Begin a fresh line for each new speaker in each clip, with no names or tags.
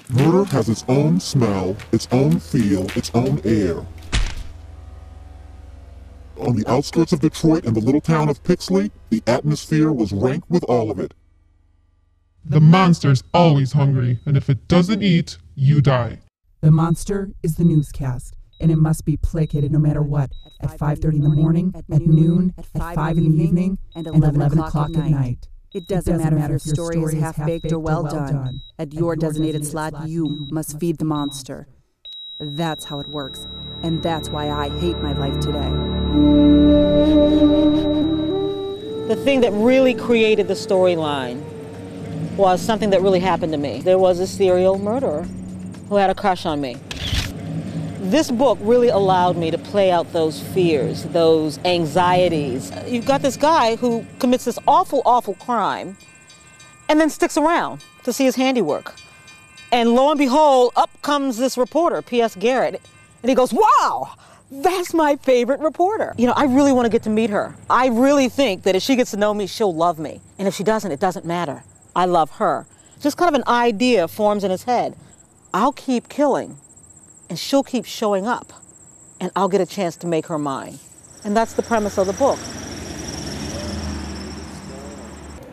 Murder has its own smell, its own feel, its own air. On the outskirts of Detroit and the little town of Pixley, the atmosphere was rank with all of it.
The monster's always hungry, and if it doesn't eat, you die.
The Monster is the newscast, and it must be placated no matter what, at 5:30 in the morning, at noon, at 5 in the evening, and 11 o'clock at night.
It doesn't matter if your story is half-baked or well done. At your designated slot, you must feed the monster. That's how it works, and that's why I hate my life today.
The thing that really created the storyline was something that really happened to me. There was a serial murderer who had a crush on me. This book really allowed me to play out those fears, those anxieties. You've got this guy who commits this awful, awful crime and then sticks around to see his handiwork. And lo and behold, up comes this reporter, P.S. Garrett, and he goes, wow, that's my favorite reporter. You know, I really want to get to meet her. I really think that if she gets to know me, she'll love me. And if she doesn't, it doesn't matter. I love her. Just kind of an idea forms in his head. I'll keep killing, and she'll keep showing up, and I'll get a chance to make her mine. And that's the premise of the book.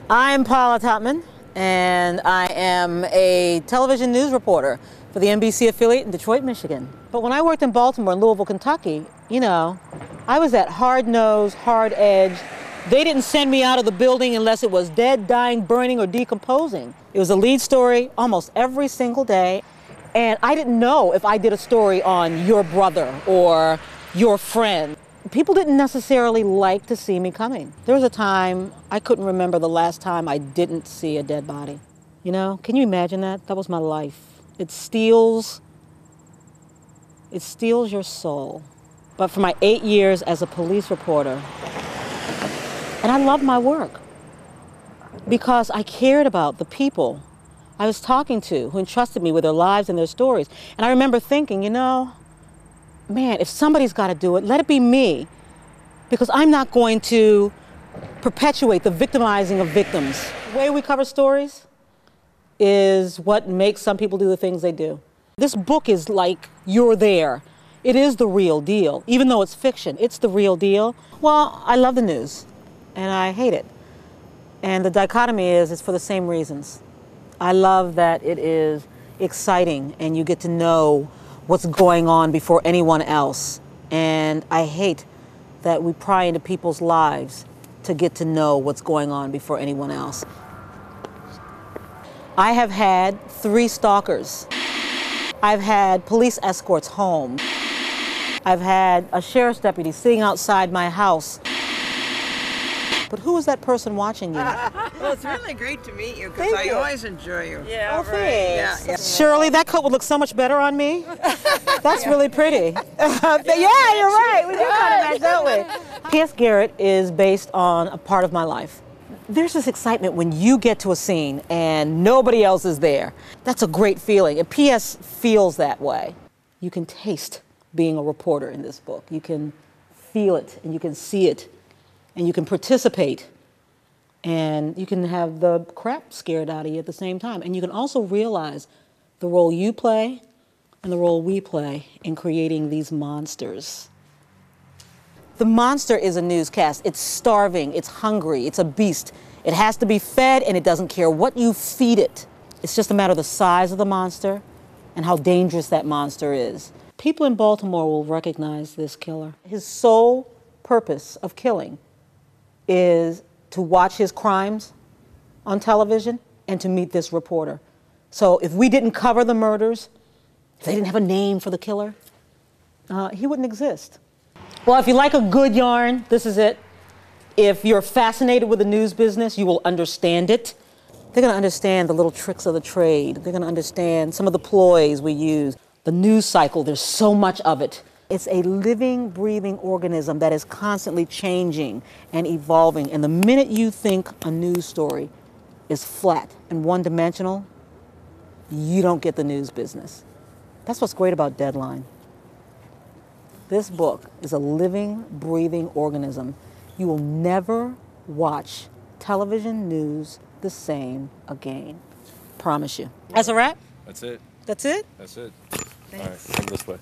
I'm Paula Tutman, and I am a television news reporter for the NBC affiliate in Detroit, Michigan. But when I worked in Baltimore and Louisville, Kentucky, you know, I was that hard-nosed, hard-edged. They didn't send me out of the building unless it was dead, dying, burning, or decomposing. It was a lead story almost every single day. And I didn't know if I did a story on your brother or your friend. People didn't necessarily like to see me coming. There was a time I couldn't remember the last time I didn't see a dead body. You know, can you imagine that? That was my life. It steals your soul. But for my 8 years as a police reporter, and I loved my work because I cared about the people I was talking to who entrusted me with their lives and their stories. And I remember thinking, you know, man, if somebody's got to do it, let it be me, because I'm not going to perpetuate the victimizing of victims. The way we cover stories is what makes some people do the things they do. This book is like you're there. It is the real deal. Even though it's fiction, it's the real deal. Well, I love the news, and I hate it. And the dichotomy is it's for the same reasons. I love that it is exciting and you get to know what's going on before anyone else. And I hate that we pry into people's lives to get to know what's going on before anyone else. I have had 3 stalkers. I've had police escorts home. I've had a sheriff's deputy sitting outside my house. But who is that person watching you?
Well, it's really great to meet you because I always enjoy you.
Yeah,
oh,
thanks.
Yeah.
Shirley, that coat would look so much better on me. That's really pretty. Yeah, you're right. We do kind of match, don't we? P.S. Garrett is based on a part of my life. There's this excitement when you get to a scene and nobody else is there. That's a great feeling, and P.S. feels that way. You can taste being a reporter in this book. You can feel it, and you can see it, and you can participate, and you can have the crap scared out of you at the same time. And you can also realize the role you play and the role we play in creating these monsters. The monster is a newscast. It's starving, it's hungry, it's a beast. It has to be fed, and it doesn't care what you feed it. It's just a matter of the size of the monster and how dangerous that monster is. People in Baltimore will recognize this killer. His sole purpose of killing is to watch his crimes on television and to meet this reporter. So if we didn't cover the murders, if they didn't have a name for the killer, he wouldn't exist. Well, if you like a good yarn, this is it. If you're fascinated with the news business, you will understand it. They're going to understand the little tricks of the trade. They're going to understand some of the ploys we use. The news cycle, there's so much of it. It's a living, breathing organism that is constantly changing and evolving. And the minute you think a news story is flat and one-dimensional, you don't get the news business. That's what's great about Deadline. This book is a living, breathing organism. You will never watch television news the same again. Promise you. That's a wrap?
That's it.
That's it?
That's it. All right, come this way.